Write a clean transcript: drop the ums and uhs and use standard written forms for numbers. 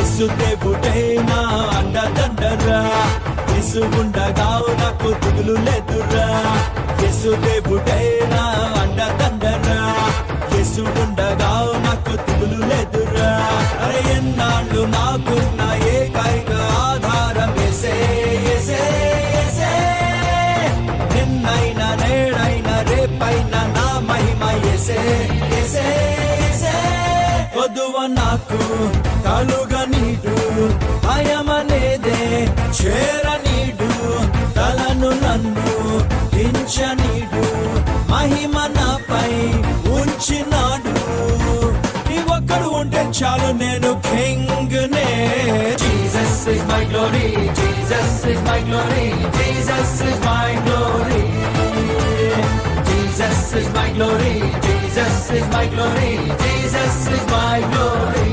యేసు దేవుడే నా అండదండరా, యేసు ఉండగా నాకు దిగులు లేదురా. యేసు దేవుడే నా అండదండరా, యేసు ఉండగా నాకు దిగులు లేదురా. అరే ఎన్నాళ్ళు నాకున్న ఏకైక ఆధారం యేసే, యేసే, యేసే. నిన్నైనా నేడైనా రేపైనా నా మహిమ యేసే, యేసే, యేసే. వధువ నాకు కలుగ నీడు, భయమనేదే చేరనీడు. తలను నన్ను దించనీడు, మహిమ నాపై ఉంచినాడు. నీ ఒక్కడు ఉంటే చాలు నేను కింగ్ నే. Jesus is my glory, Jesus is my glory, Jesus is my glory. Jesus is my glory, Jesus is my glory, Jesus is my glory.